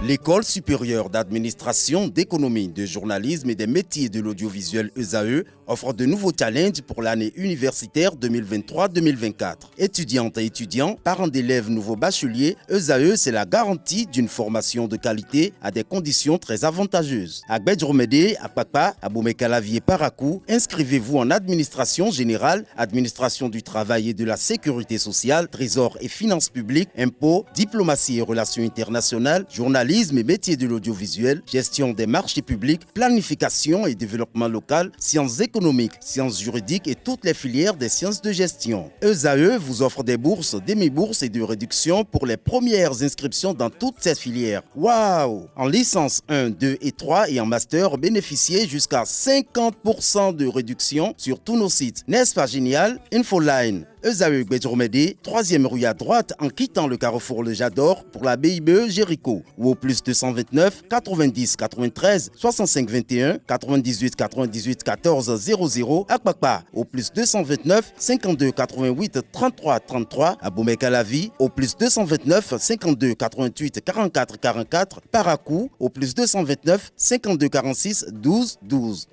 L'École supérieure d'administration, d'économie, de journalisme et des métiers de l'audiovisuel ESAE offre de nouveaux challenges pour l'année universitaire 2023-2024. Étudiantes et étudiants, parents d'élèves nouveaux bacheliers, ESAE, c'est la garantie d'une formation de qualité à des conditions très avantageuses. À Gbedjromede, à Papa, à Boumekalavi et Parakou, inscrivez-vous en administration générale, administration du travail et de la sécurité sociale, trésor et finances publiques, impôts, diplomatie et relations internationales, journalisme et métiers de l'audiovisuel, gestion des marchés publics, planification et développement local, sciences économiques, sciences juridiques et toutes les filières des sciences de gestion. ESAE vous offre des bourses, demi-bourses et de réductions pour les premières inscriptions dans toutes ces filières. Waouh! En licence 1, 2 et 3 et en master, bénéficiez jusqu'à 50% de réduction sur tous nos sites. N'est-ce pas génial? Infoline. ESAE Gbedjromede, 3e rue à droite en quittant le carrefour Le Jador pour la BIBE Jéricho ou au plus 229 90 93 65 21 98 98 14 00 à Kpakpa au plus 229 52 88 33 33 à Boumekalavi au plus 229 52 88 44 44 Parakou au plus 229 52 46 12 12.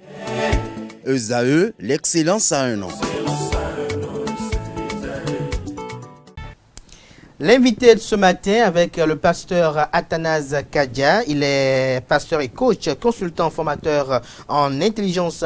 ESAE, l'excellence à un an. L'invité de ce matin avec le pasteur Athanase Kadja, il est pasteur et coach, consultant formateur en intelligence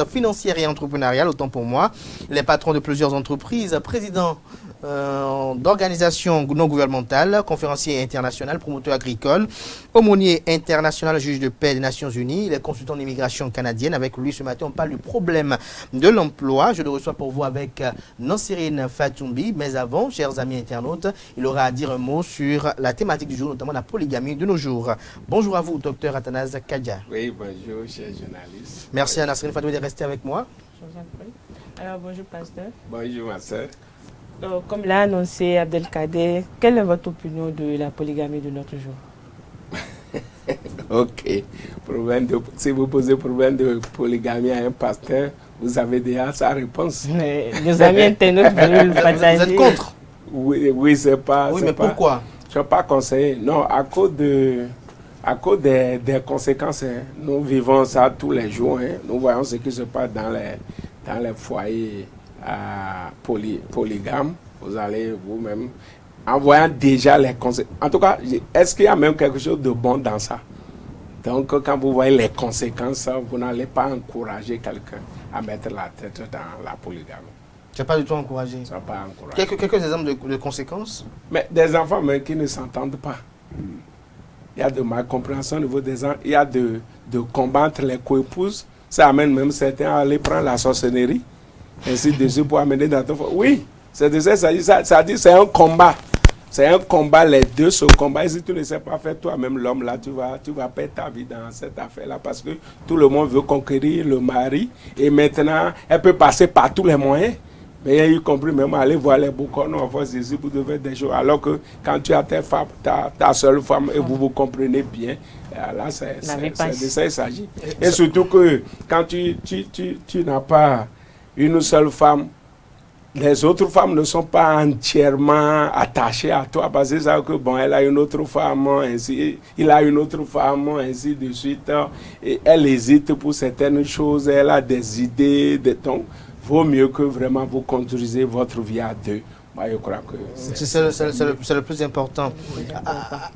financière et entrepreneuriale, autant pour moi. Il est patron de plusieurs entreprises, président d'organisations non gouvernementales, conférencier international, promoteur agricole, aumônier international, juge de paix des Nations Unies. Il est consultant d'immigration canadienne. Avec lui ce matin, on parle du problème de l'emploi. Je le reçois pour vous avec Nansirine Fatoumbi. Mais avant, chers amis internautes, il aura à dire un mot sur la thématique du jour, notamment la polygamie de nos jours. Bonjour à vous, docteur Athanase Kadja. Oui, bonjour, chers journalistes. Merci à Nansirine Fatoumbi de rester avec moi. Je vous en prie. Alors, bonjour, pasteur. Bonjour, ma soeur. Comme l'a annoncé Abdelkader, quelle est votre opinion de la polygamie de notre jour? Ok. Si vous posez problème de polygamie à un pasteur, vous avez déjà sa réponse. Mais nos amis internautes veulent le partager. Vous êtes contre? Oui, c'est pas... Oui, mais pourquoi? Je ne vais pas conseiller. Non, à cause des conséquences, hein. Nous vivons ça tous les jours. Hein. Nous voyons ce qui se passe dans les foyers polygames. Vous allez vous-même, en voyant déjà les conséquences. En tout cas, est-ce qu'il y a même quelque chose de bon dans ça? Donc, quand vous voyez les conséquences, vous n'allez pas encourager quelqu'un à mettre la tête dans la polygamie. Tu n'as pas du tout encouragé? Ça n'a pas encouragé. Quelques exemples de conséquences? Mais des enfants même qui ne s'entendent pas. Il y a de malcompréhension au niveau des enfants. Il y a de combattre les coépouses. Ça amène même certains à aller prendre la sorcellerie. Ainsi de suite pour amener dans ton foyer. Oui, c'est de ça, ça dit c'est un combat. C'est un combat, les deux se combattent. Si tu ne sais pas faire toi-même l'homme là, tu vas perdre ta vie dans cette affaire-là parce que tout le monde veut conquérir le mari et maintenant, elle peut passer par tous les moyens. Mais y compris même aller voir les boucons, on va ici pour devait des choses. Alors que quand tu as ta seule femme et vous comprenez bien, là c'est de ça il s'agit. Et surtout que quand tu n'as pas une seule femme, les autres femmes ne sont pas entièrement attachées à toi parce que c'est ça que bon, elle a une autre femme, ainsi, il a une autre femme, ainsi de suite. Et elle hésite pour certaines choses, elle a des idées, des tons. Vaut mieux que vraiment vous construisez votre vie à deux. Moi, je crois que c'est le plus important.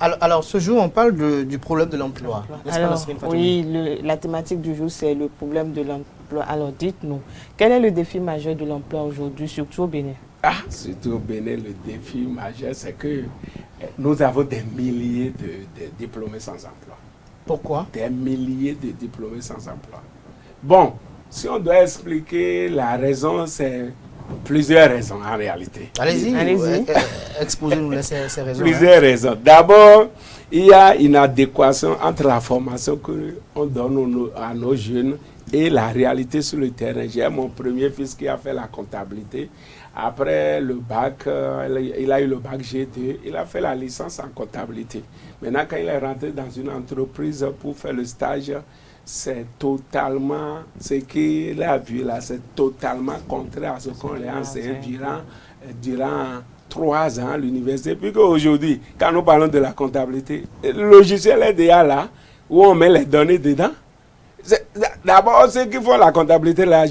Alors, ce jour, on parle du problème de l'emploi. Alors, oui, la thématique du jour, c'est le problème de l'emploi. Alors, dites-nous, quel est le défi majeur de l'emploi aujourd'hui, surtout au Bénin? Surtout au Bénin, le défi majeur, c'est que nous avons des milliers de diplômés sans emploi. Pourquoi? Des milliers de diplômés sans emploi. Bon, si on doit expliquer la raison, c'est plusieurs raisons en réalité. Allez-y. Exposez-nous ces raisons. Plusieurs raisons. D'abord, il y a une adéquation entre la formation qu'on donne à nos jeunes et la réalité sur le terrain. J'ai mon premier fils qui a fait la comptabilité. Après le bac, il a eu le bac G2, il a fait la licence en comptabilité. Maintenant, quand il est rentré dans une entreprise pour faire le stage, c'est totalement, ce qu'il a vu là, c'est totalement contraire à ce qu'on lui a enseigné durant 3 ans à l'université. Puis qu'aujourd'hui, quand nous parlons de la comptabilité, le logiciel est déjà là, où on met les données dedans. D'abord, ceux qui font la comptabilité, là,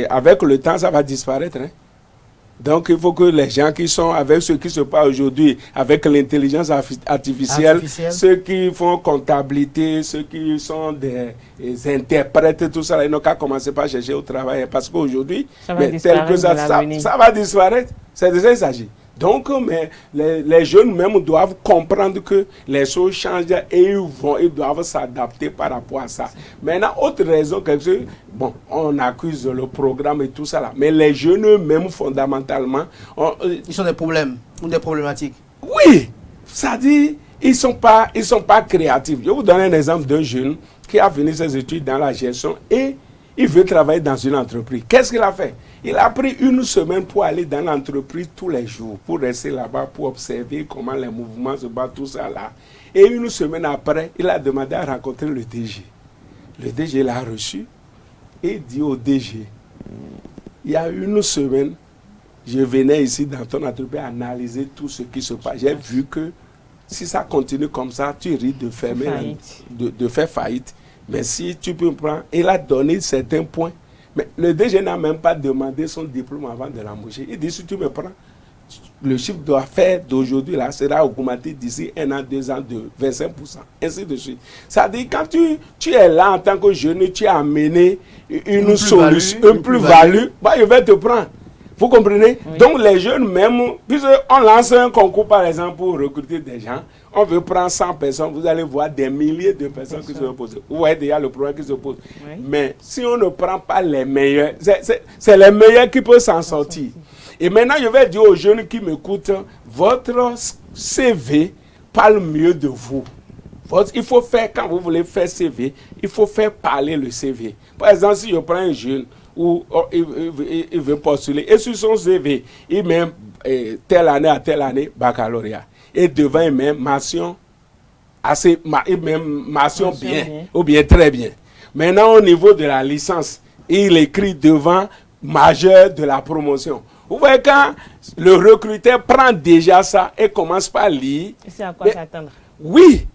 avec le temps, ça va disparaître. Hein. Donc, il faut que les gens qui sont avec ce qui se passe aujourd'hui, avec l'intelligence artificielle, ceux qui font comptabilité, ceux qui sont des interprètes, tout ça, ils n'ont qu'à commencer par chercher au travail. Parce qu'aujourd'hui, ça va disparaître. C'est de ça qu'il s'agit. Donc, mais les jeunes même doivent comprendre que les choses changent et ils doivent s'adapter par rapport à ça. Maintenant, autre raison, bon, on accuse le programme et tout ça là, mais les jeunes eux-mêmes, fondamentalement... ils ont des problèmes ou des problématiques. Oui, ça dit, ils sont pas créatifs. Je vais vous donner un exemple d'un jeune qui a fini ses études dans la gestion et il veut travailler dans une entreprise. Qu'est-ce qu'il a fait? Il a pris 1 semaine pour aller dans l'entreprise tous les jours, pour rester là-bas, pour observer comment les mouvements se battent, tout ça là. Et 1 semaine après, il a demandé à rencontrer le DG. Le DG l'a reçu et dit au DG, il y a 1 semaine, je venais ici dans ton entreprise analyser tout ce qui se passe. J'ai vu que si ça continue comme ça, tu risques de fermer, de faire faillite. Mais si tu peux me prendre, il a donné certains points. Mais le DG n'a même pas demandé son diplôme avant de l'embaucher. Il dit, si tu me prends, le chiffre d'affaires d'aujourd'hui là sera augmenté d'ici 1 an, 2 ans de 25%. Ainsi de suite. Ça dit, quand tu es là en tant que jeune, tu as amené une solution, une plus-value, bah, il va te prendre. Vous comprenez? Oui. Donc les jeunes même, puisqu'on lance un concours par exemple pour recruter des gens, on veut prendre 100 personnes, vous allez voir des milliers de personnes qui se posent. Vous voyez déjà le problème qui se pose. Oui. Mais si on ne prend pas les meilleurs, c'est les meilleurs qui peuvent s'en sortir. Et maintenant, je vais dire aux jeunes qui m'écoutent, votre CV parle mieux de vous. Il faut faire, quand vous voulez faire CV, il faut faire parler le CV. Par exemple, si je prends un jeune, où il veut postuler. Et sur son CV, il met telle année à telle année, baccalauréat. Et devant, il met mention, bien, ou bien très bien. Maintenant, au niveau de la licence, il écrit devant majeur de la promotion. Vous voyez, quand le recruteur prend déjà ça et commence par lire. C'est à quoi s'attendre? Oui.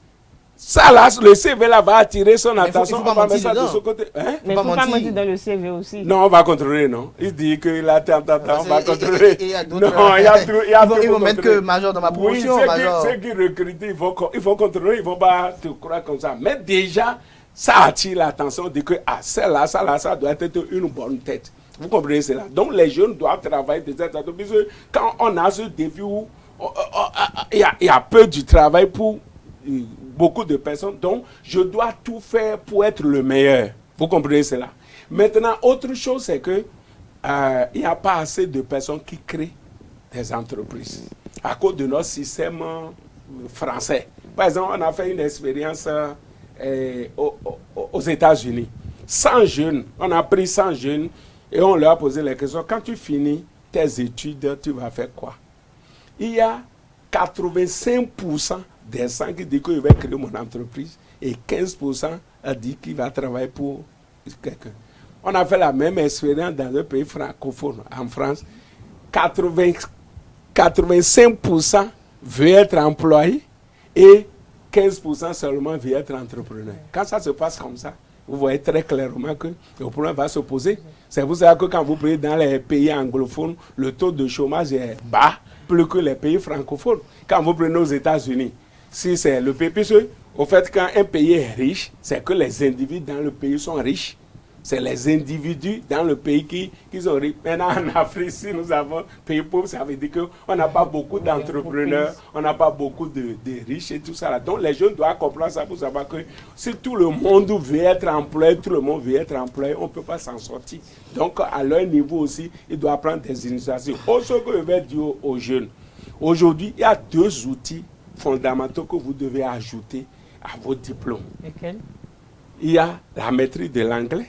Ça là, le CV là va attirer son attention. On va mettre ça de ce côté. Hein? Mais il ne faut pas mentir dans le CV aussi. Non, on va contrôler, non. Il dit qu'il a tant, on va contrôler. Non, il y a ils vont mettre que major dans ma promotion. Oui, ceux qui recrutent, ils vont contrôler, ils ne vont pas te croire comme ça. Mais déjà, ça attire l'attention de que celle-là, ça doit être une bonne tête. Vous comprenez cela? Donc les jeunes doivent travailler de cette façon. Quand on a ce défi où il y a peu du travail pour beaucoup de personnes, donc je dois tout faire pour être le meilleur. Vous comprenez cela? Maintenant, autre chose, c'est que il n'y a pas assez de personnes qui créent des entreprises à cause de notre système français. Par exemple, on a fait une expérience aux États-Unis. 100 jeunes, on a pris 100 jeunes et on leur a posé la question, quand tu finis tes études, tu vas faire quoi? Il y a 85% des 100 qui disent qu'il va créer mon entreprise et 15% a dit qu'il va travailler pour quelqu'un. On a fait la même expérience dans un pays francophone, en France. 85% veulent être employés et 15% seulement veulent être entrepreneurs. Quand ça se passe comme ça, vous voyez très clairement que le problème va se poser. C'est pour ça que quand vous prenez dans les pays anglophones, le taux de chômage est bas, plus que les pays francophones. Quand vous prenez aux États-Unis, si c'est le pays, puisque au fait, quand un pays est riche, c'est que les individus dans le pays sont riches. C'est les individus dans le pays qui sont riches. Maintenant, en Afrique, si nous avons pays pauvres, ça veut dire qu'on n'a pas beaucoup d'entrepreneurs, on n'a pas beaucoup de riches et tout ça. Là. Donc, les jeunes doivent comprendre ça pour savoir que si tout le monde veut être employé, tout le monde veut être employé, on ne peut pas s'en sortir. Donc, à leur niveau aussi, ils doivent prendre des initiatives. Ce que je vais dire aux jeunes, aujourd'hui, il y a 2 outils fondamentaux que vous devez ajouter à vos diplômes. Lesquels? Il y a la maîtrise de l'anglais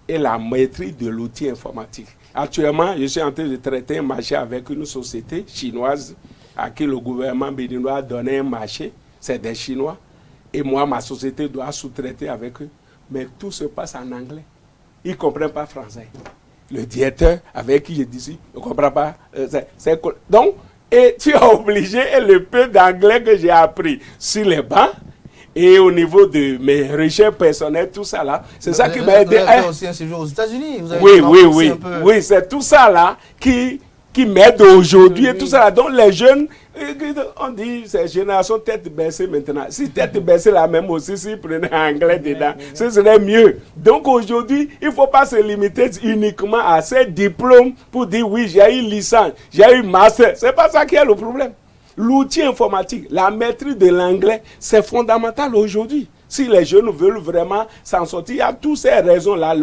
et la maîtrise de l'outil informatique. Actuellement, je suis en train de traiter un marché avec une société chinoise à qui le gouvernement béninois a donné un marché. C'est des Chinois. Et moi, ma société doit sous-traiter avec eux. Mais tout se passe en anglais. Ils ne comprennent pas français. Le directeur avec qui je dis, il ne comprend pas. Donc, Et tu es obligé, et le peu d'anglais que j'ai appris sur les bancs, et au niveau de mes recherches personnelles, tout ça là, c'est ça qui m'a aidé. Vous avez fait aussi un séjour aux États-Unis. Oui, c'est tout ça là qui m'aide aujourd'hui et tout ça là. Donc les jeunes, on dit c'est génération tête baissée maintenant. Si tête baissée là même aussi, s'ils prenaient anglais dedans, ce serait mieux. Donc aujourd'hui, il ne faut pas se limiter uniquement à ces diplômes pour dire oui, j'ai eu licence, j'ai eu master. C'est pas ça qui est le problème. L'outil informatique, la maîtrise de l'anglais, c'est fondamental aujourd'hui. Si les jeunes veulent vraiment s'en sortir, il y a toutes ces raisons-là,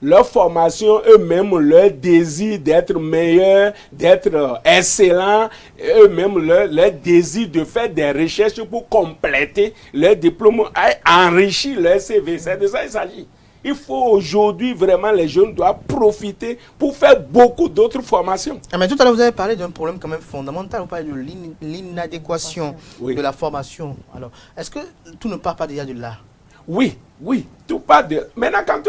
leur formation, eux-mêmes, leur désir d'être meilleurs, d'être excellents, eux-mêmes, leur désir de faire des recherches pour compléter leur diplôme, enrichir leur CV. C'est de ça qu'il s'agit. Il faut aujourd'hui, vraiment, les jeunes doivent profiter pour faire beaucoup d'autres formations. Mais tout à l'heure, vous avez parlé d'un problème quand même fondamental. Vous parlez de l'inadéquation de la formation. Alors, est-ce que tout ne part pas déjà de là? Oui, tout part de... Maintenant, quand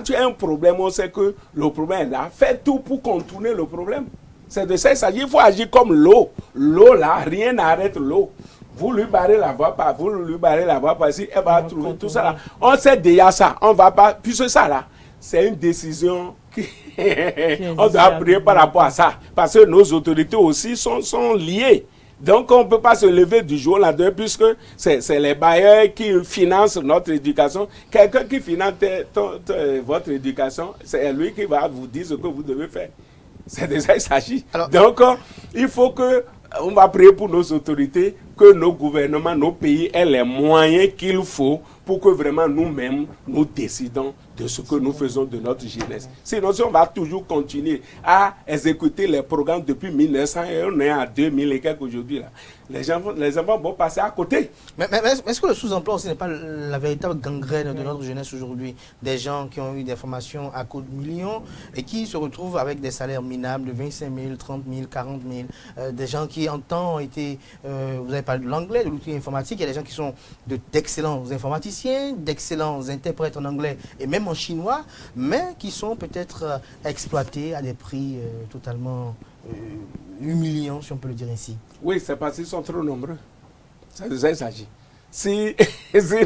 tu as un problème, on sait que le problème est là. Fais tout pour contourner le problème. C'est de ça qu'il s'agit. Il faut agir comme l'eau. L'eau, là, rien n'arrête l'eau. Vous lui barrez la voie par ici, elle va trouver tout ça là. On sait déjà ça, on va pas, puisque ça là, c'est une décision qui on doit prier par rapport à ça. Parce que nos autorités aussi sont liées. Donc on ne peut pas se lever du jour au lendemain, puisque c'est les bailleurs qui financent notre éducation. Quelqu'un qui finance votre éducation, c'est lui qui va vous dire ce que vous devez faire. C'est de ça qu'il s'agit. Donc il faut que on va prier pour nos autorités, que nos gouvernements, nos pays aient les moyens qu'il faut pour que vraiment nous-mêmes, nous décidons de ce que nous faisons de notre jeunesse. Sinon, si on va toujours continuer à exécuter les programmes depuis 1900 et on est à 2000 et quelques aujourd'hui, là, les enfants vont passer à côté. Mais est-ce que le sous-emploi aussi n'est pas la véritable gangrène de notre jeunesse aujourd'hui? Des gens qui ont eu des formations à coups de millions et qui se retrouvent avec des salaires minables de 25 000, 30 000, 40 000. Des gens qui en temps ont été, vous avez parlé de l'anglais, de l'outil informatique, il y a des gens qui sont d'excellents informaticiens, d'excellents interprètes en anglais et même en chinois, mais qui sont peut-être exploités à des prix totalement humiliants, si on peut le dire ainsi. Oui, c'est parce qu'ils sont trop nombreux. C'est de ça qu'il s'agit. S'ils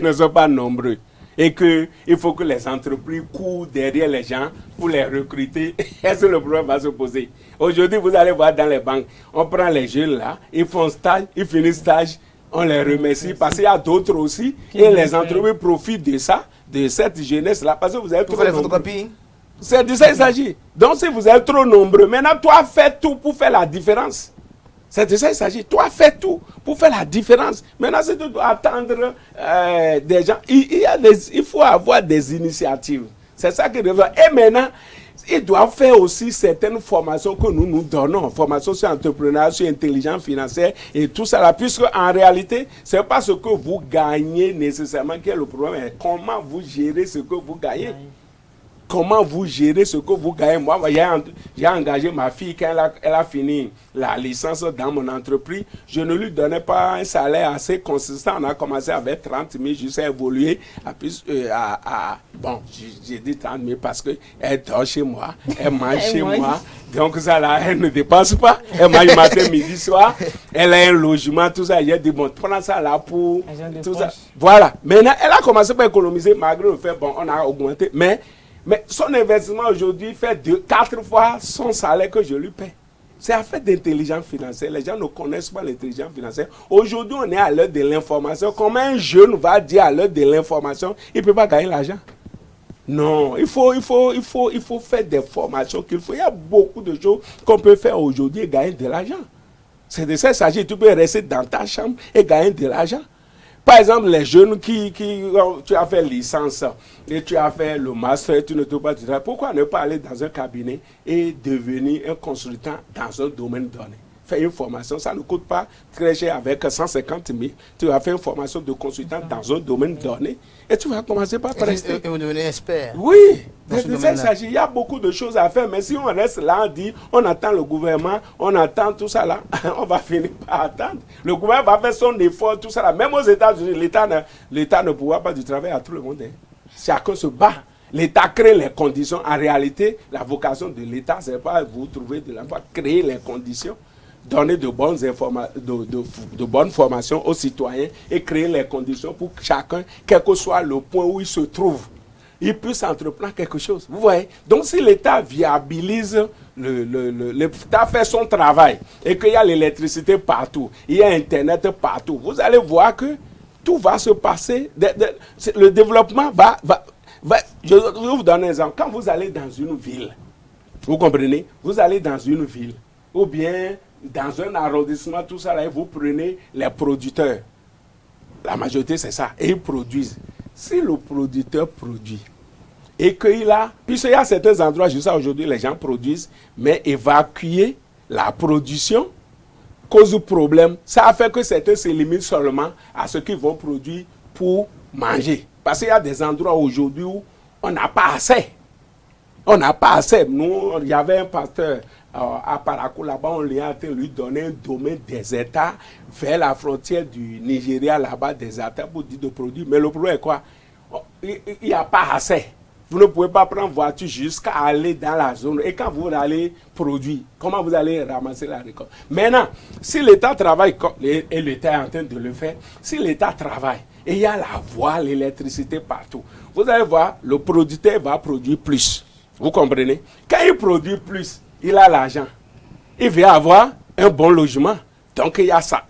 ne sont pas nombreux et qu'il faut que les entreprises courent derrière les gens pour les recruter, est-ce que le problème va se poser? Aujourd'hui, vous allez voir dans les banques, on prend les jeunes là, ils font stage, ils finissent stage, on les remercie parce qu'il y a d'autres aussi et les entreprises profitent de ça, de cette jeunesse-là, parce que vous êtes trop nombreux. C'est de ça qu'il s'agit. Donc si vous êtes trop nombreux, maintenant toi fais tout pour faire la différence. C'est de ça qu'il s'agit. Toi fais tout pour faire la différence. Maintenant si tu dois attendre des gens, il faut avoir des initiatives. C'est ça qui devrait. Et maintenant, ils doivent faire aussi certaines formations que nous donnons. Formations sur l'entrepreneuriat, sur l'intelligence financière et tout ça là. Puisque en réalité, ce n'est pas ce que vous gagnez nécessairement qui est le problème. Comment vous gérez ce que vous gagnez. Comment vous gérez ce que vous gagnez. Moi, j'ai engagé ma fille quand elle a fini la licence dans mon entreprise. Je ne lui donnais pas un salaire assez consistant. On a commencé avec 30 000, jusqu'à évoluer bon, j'ai dit 30 000 parce qu'elle dort chez moi, elle mange chez moi. Donc ça là, elle ne dépense pas. Elle mange matin, midi, soir. Elle a un logement, tout ça. J'ai dit, bon, prends ça là pour tout ça. Voilà. Maintenant, elle a commencé par économiser malgré le fait, bon, on a augmenté. Mais son investissement aujourd'hui fait 4 fois son salaire que je lui paie. C'est affaire d'intelligence financière. Les gens ne connaissent pas l'intelligence financière. Aujourd'hui, on est à l'heure de l'information. Comment un jeune va dire à l'heure de l'information, il ne peut pas gagner l'argent? Non, il faut faire des formations qu'il faut. Il y a beaucoup de choses qu'on peut faire aujourd'hui et gagner de l'argent. C'est de ça qu'il s'agit. Tu peux rester dans ta chambre et gagner de l'argent. Par exemple, les jeunes tu as fait licence et tu as fait le master, tu ne peux pas travailler. Pourquoi ne pas aller dans un cabinet et devenir un consultant dans un domaine donné? Faire une formation, ça ne coûte pas très cher avec 150 000. Tu vas faire une formation de consultant dans un domaine donné et tu vas commencer par prester. Et vous devenez expert. Oui, il y a beaucoup de choses à faire, mais si on reste là, on attend le gouvernement, on attend tout ça là, on va finir par attendre. Le gouvernement va faire son effort, tout ça là. Même aux États-Unis, l'État ne pourra pas du travail à tout le monde. Chacun se bat. L'État crée les conditions. En réalité, la vocation de l'État, ce n'est pas vous trouver de l'emploi, créer les conditions, donner de bonnes formations aux citoyens et créer les conditions pour que chacun, quel que soit le point où il se trouve, il puisse entreprendre quelque chose. Vous voyez? Donc, si l'État viabilise, l'État fait son travail et qu'il y a l'électricité partout, il y a Internet partout, vous allez voir que tout va se passer. Le développement je vais vous donner un exemple. Quand vous allez dans une ville, vous comprenez? Vous allez dans une ville, ou bien dans un arrondissement, tout ça, là, vous prenez les producteurs. La majorité, c'est ça. Et ils produisent. Si le producteur produit, et qu'il a, puisqu'il y a certains endroits, je sais aujourd'hui, les gens produisent, mais évacuer la production cause du problème, ça a fait que certains se limitent seulement à ce qu'ils vont produire pour manger. Parce qu'il y a des endroits aujourd'hui où on n'a pas assez. On n'a pas assez. Nous, il y avait un pasteur à Parakou, là-bas, on lui a donné un domaine des États vers la frontière du Nigeria, là-bas, des États pour dire de produire. Mais le problème est quoi? Il n'y a pas assez. Vous ne pouvez pas prendre voiture jusqu'à aller dans la zone. Et quand vous allez produire, comment vous allez ramasser la récolte? Maintenant, si l'État travaille, et l'État est en train de le faire, si l'État travaille, et il y a la voie, l'électricité partout, vous allez voir, le producteur va produire plus. Vous comprenez? Quand il produit plus, il a l'argent. Il va avoir un bon logement. Donc, il y a ça.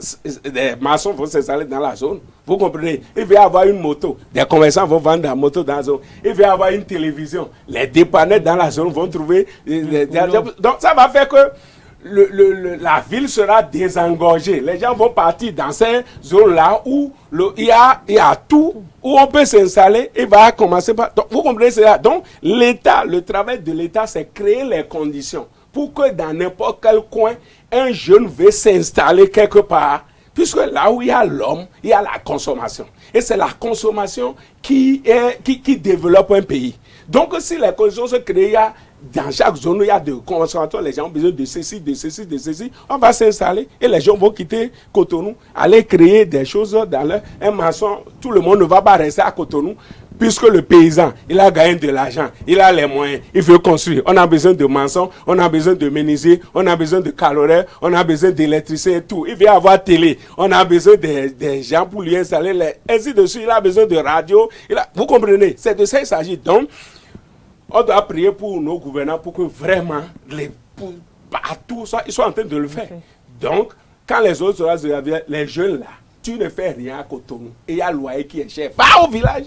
Des maçons vont s'installer dans la zone. Vous comprenez? Il va y avoir une moto. Des commerçants vont vendre la moto dans la zone. Il va y avoir une télévision. Les dépanneurs dans la zone vont trouver... Donc, ça va faire que la ville sera désengorgée. Les gens vont partir dans ces zones-là où il y a tout, où on peut s'installer. Il va commencer par... Donc, vous comprenez cela? Donc, l'État, le travail de l'État, c'est créer les conditions pour que dans n'importe quel coin, un jeune veut s'installer quelque part, puisque là où il y a l'homme, il y a la consommation. Et c'est la consommation qui développe un pays. Donc si les conditions se créent, dans chaque zone où il y a de consommation, les gens ont besoin de ceci, on va s'installer et les gens vont quitter Cotonou, aller créer des choses dans un maçon. Tout le monde ne va pas rester à Cotonou. Puisque le paysan, il a gagné de l'argent, il a les moyens, il veut construire. On a besoin de maçons, on a besoin de menuisiers, on a besoin de caloreurs, on a besoin d'électriciens et tout. Il veut avoir télé, on a besoin des gens pour lui installer, ainsi de suite. Il a besoin de radio. Vous comprenez? C'est de ça qu'il s'agit. Donc, on doit prier pour nos gouvernants pour que vraiment, partout, ils soient en train de le faire. Donc, quand les autres seront les jeunes là, tu ne fais rien à Cotonou et il y a le loyer qui est cher. Va au village.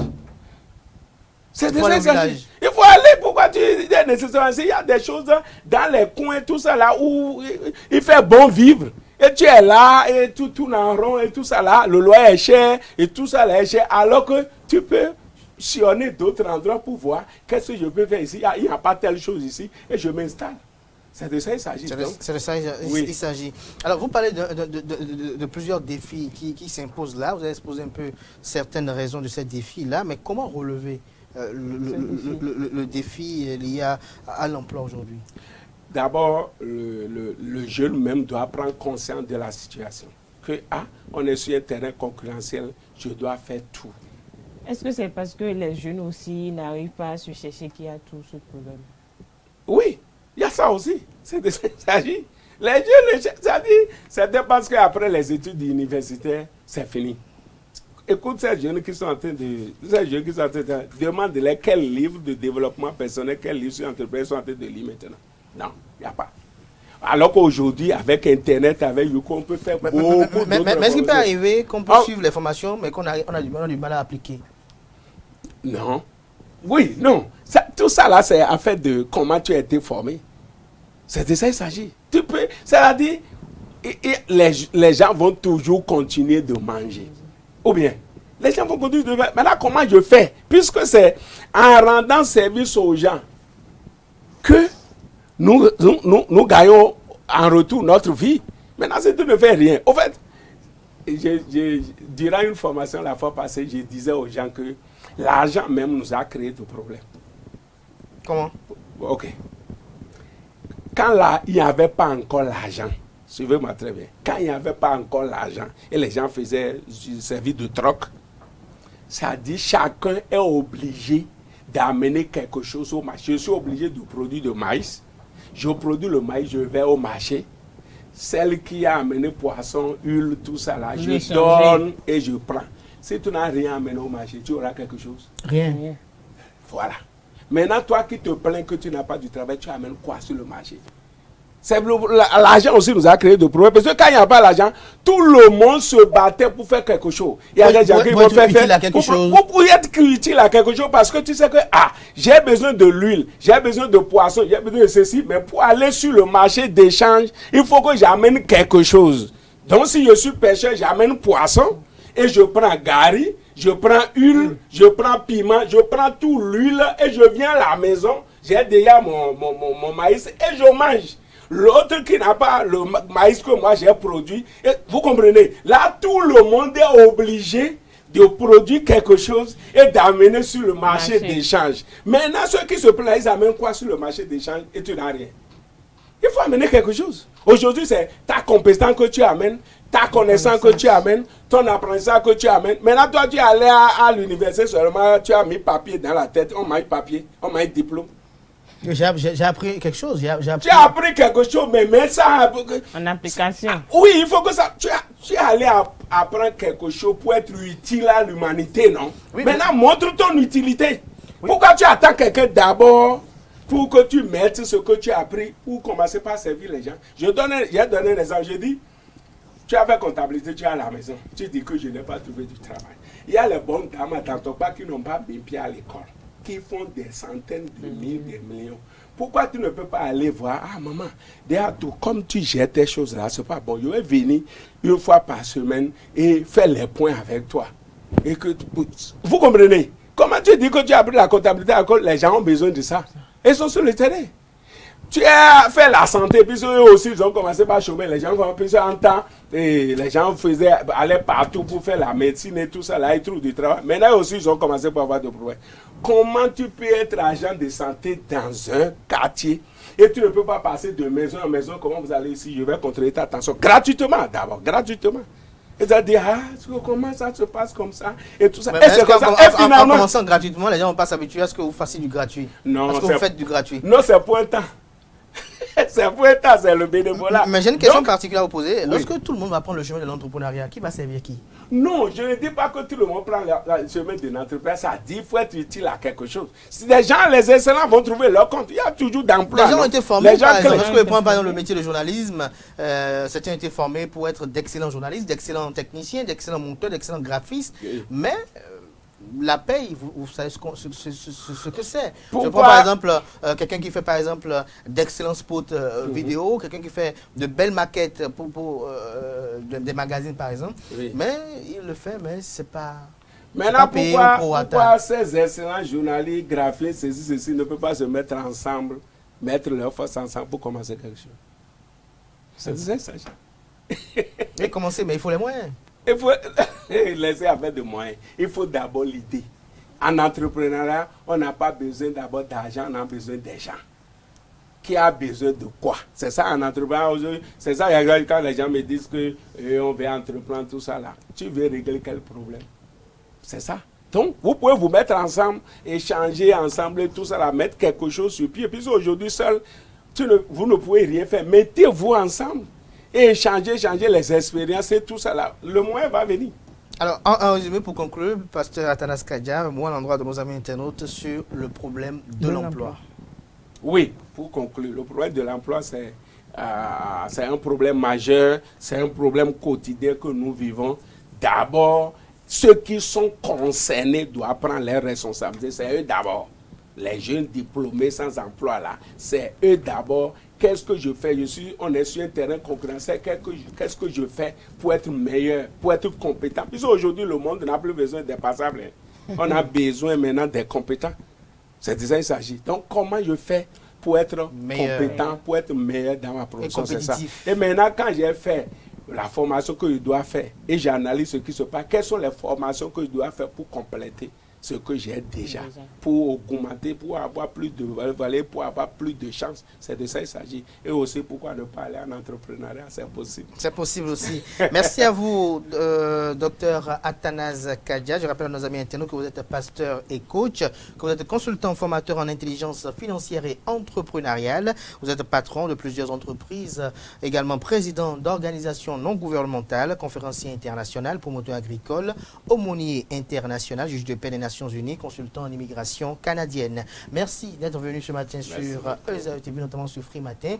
C'est des village. Il faut aller. Pourquoi tu dis nécessairement? Il y a des choses dans les coins, tout ça là, où il fait bon vivre. Et tu es là, et tout tourne en rond, et tout ça là, le loyer est cher, et tout ça là est cher, alors que tu peux sillonner d'autres endroits pour voir qu'est-ce que je peux faire ici. Il n'y a pas telle chose ici, et je m'installe. C'est de ça qu'il s'agit. C'est de ça qu'il s'agit. Alors, vous parlez de plusieurs défis qui s'imposent là. Vous avez exposé un peu certaines raisons de ces défis-là, mais comment relever le défi lié à l'emploi aujourd'hui? D'abord, le jeune même doit prendre conscience de la situation. Que, on est sur un terrain concurrentiel, je dois faire tout. Est-ce que c'est parce que les jeunes aussi n'arrivent pas à se chercher qu'il y a tout ce problème? Oui, il y a ça aussi. C'est de ça qu'il s'agit. Les jeunes, c'est parce qu'après les études universitaires, c'est fini. Écoute ces jeunes qui sont en train de demander quel livre de développement personnel, quel livre sur l'entreprise sont en train de lire maintenant. Non, il n'y a pas. Alors qu'aujourd'hui, avec Internet, avec Youko, on peut faire beaucoup d'autres mais est-ce qu'il peut arriver qu'on peut suivre les formations, mais qu'on a du mal à appliquer? Non. Oui, non. Tout ça là, c'est affaire de comment tu as été formé. C'est de ça qu'il s'agit. C'est-à-dire, les gens vont toujours continuer de manger. Ou bien, les gens vont continuer de manger. Maintenant, comment je fais? Puisque c'est en rendant service aux gens que nous gagnons en retour notre vie. Maintenant, si tu ne fais rien, au fait, durant une formation la fois passée, je disais aux gens que l'argent même nous a créé des problèmes. Comment? Ok. Quand il n'y avait pas encore l'argent, suivez-moi très bien, quand il n'y avait pas encore l'argent et les gens faisaient servir de troc, ça dit chacun est obligé d'amener quelque chose au marché. Je suis obligé de produire du maïs. Je produis le maïs, je vais au marché. Celle qui a amené poisson, huile, tout ça là, je donne et je prends. Si tu n'as rien amené au marché, tu auras quelque chose? Rien. Voilà. Maintenant, toi qui te plains que tu n'as pas du travail, tu amènes quoi sur le marché? L'argent aussi nous a créé de problèmes. Parce que quand il n'y a pas l'argent, tout le monde se battait pour faire quelque chose. Il y a des gens qui vont faire quelque chose. Pour être utile à quelque chose, parce que tu sais que j'ai besoin de l'huile, j'ai besoin de poisson, j'ai besoin de ceci, mais pour aller sur le marché d'échange, il faut que j'amène quelque chose. Donc si je suis pêcheur, j'amène poisson et je prends gari, je prends huile, je prends piment, je prends tout l'huile et je viens à la maison, j'ai déjà mon maïs et je mange. L'autre qui n'a pas le maïs que moi j'ai produit, et vous comprenez, là tout le monde est obligé de produire quelque chose et d'amener sur le marché d'échange. Maintenant, ceux qui se plaignent, ils amènent quoi sur le marché d'échange et tu n'as rien. Il faut amener quelque chose. Aujourd'hui, c'est ta compétence que tu amènes, ta connaissance que tu amènes, ton apprentissage que tu amènes. Maintenant, toi, tu es allé à l'université seulement, tu as mis papier dans la tête, on m'a eu papier, on m'a eu diplôme. J'ai appris quelque chose. Tu as appris quelque chose, mais ça... En application. Oui, il faut que ça... Tu es allé apprendre quelque chose pour être utile à l'humanité, non? Oui, maintenant, montre ton utilité. Oui. Pourquoi tu attends quelqu'un d'abord pour que tu mettes ce que tu as appris pour commencer par servir les gens? J'ai donné un exemple. J'ai dit, tu as fait comptabilité, tu es à la maison. Tu dis que je n'ai pas trouvé du travail. Il y a les bonnes dames dans ton pas qui n'ont pas mis pied à l'école, qui font des centaines de mille, des millions. Pourquoi tu ne peux pas aller voir, maman, derrière tout, comme tu jettes tes choses là, c'est pas bon. Je vais venir une fois par semaine et faire les points avec toi. Et que vous comprenez? Comment tu dis que tu as appris la comptabilité à l'école? Les gens ont besoin de ça. Ils sont sur le terrain. Tu as fait la santé, puis eux aussi, ils ont commencé par chômer. Les gens ont pris un temps, et les gens allaient partout pour faire la médecine et tout ça, là, ils trouvent du travail. Maintenant aussi, ils ont commencé par avoir des problèmes. Comment tu peux être agent de santé dans un quartier et tu ne peux pas passer de maison en maison? Comment vous allez ici? Je vais contrôler ta attention gratuitement, d'abord, gratuitement. Et ça dit, comment ça se passe comme ça? Et tout ça. Mais et comme ça. Et finalement, en commençant gratuitement, les gens ne vont pas s'habituer à ce que vous fassiez du gratuit. Non, parce que vous faites du gratuit. Non, c'est pour un temps. C'est pour un temps, c'est le bénévolat. Mais j'ai une question particulière à vous poser. Lorsque tout le monde va prendre le chemin de l'entrepreneuriat, qui va servir qui? Non, je ne dis pas que tout le monde prend le chemin de l'entrepreneuriat. Ça dit qu'il faut être utile à quelque chose. Si les gens, les excellents vont trouver leur compte, il y a toujours d'emploi. Les gens ont été formés, par exemple, lorsque je prends par exemple le métier de journalisme, certains ont été formés pour être d'excellents journalistes, d'excellents techniciens, d'excellents monteurs, d'excellents graphistes, mais... la paye, vous savez ce que c'est. Je prends par exemple quelqu'un qui fait par exemple d'excellents spots vidéo, quelqu'un qui fait de belles maquettes pour des magazines par exemple. Oui. Mais il le fait, mais c'est pas. Maintenant, pourquoi ces excellents journalistes, graphistes, ceci ne peuvent pas se mettre ensemble, mettre leurs forces ensemble pour commencer quelque chose? C'est ça. Et commencer, mais il faut les moyens. Il faut laisser avec des moyens. Il faut d'abord l'idée. En entrepreneuriat, on n'a pas besoin d'abord d'argent, on a besoin des gens. Qui a besoin de quoi? C'est ça en entrepreneuriat aujourd'hui. C'est ça quand les gens me disent qu'on veut entreprendre tout ça là. Tu veux régler quel problème? C'est ça. Donc, vous pouvez vous mettre ensemble, échanger ensemble, tout ça là, mettre quelque chose sur pied. Puis aujourd'hui, seul, vous ne pouvez rien faire. Mettez-vous ensemble. Et échanger les expériences et tout ça là, le moyen va venir. Alors, en résumé, pour conclure, Pasteur Athanas Kadia, moi, à l'endroit de nos amis internautes, sur le problème de l'emploi. Oui, pour conclure, le problème de l'emploi, c'est un problème majeur, c'est un problème quotidien que nous vivons. D'abord, ceux qui sont concernés doivent prendre leurs responsabilités, c'est eux d'abord. Les jeunes diplômés sans emploi là, c'est eux d'abord. Qu'est-ce que je fais? On est sur un terrain concurrentiel. Qu'est-ce que je fais pour être meilleur, pour être compétent? Puisque aujourd'hui, le monde n'a plus besoin des passables. On a besoin maintenant des compétents. C'est de ça qu'il s'agit. Donc, comment je fais pour être compétent, pour être meilleur dans ma profession? C'est ça. Et maintenant, quand j'ai fait la formation que je dois faire et j'analyse ce qui se passe, quelles sont les formations que je dois faire pour compléter? ce que j'ai déjà pour augmenter, pour avoir plus de valeur, pour avoir plus de chance. C'est de ça qu'il s'agit. Et aussi, pourquoi ne pas aller en entrepreneuriat, c'est possible. C'est possible aussi. Merci à vous, docteur Athanase Kadja. Je rappelle à nos amis internautes que vous êtes pasteur et coach, que vous êtes consultant formateur en intelligence financière et entrepreneuriale. Vous êtes patron de plusieurs entreprises, également président d'organisations non gouvernementales, conférencier international, promoteur agricole, aumônier international, juge de paix des Nations Unies, consultant en immigration canadienne. Merci d'être venu ce matin sur ESAE TV, notamment sur Free Matin.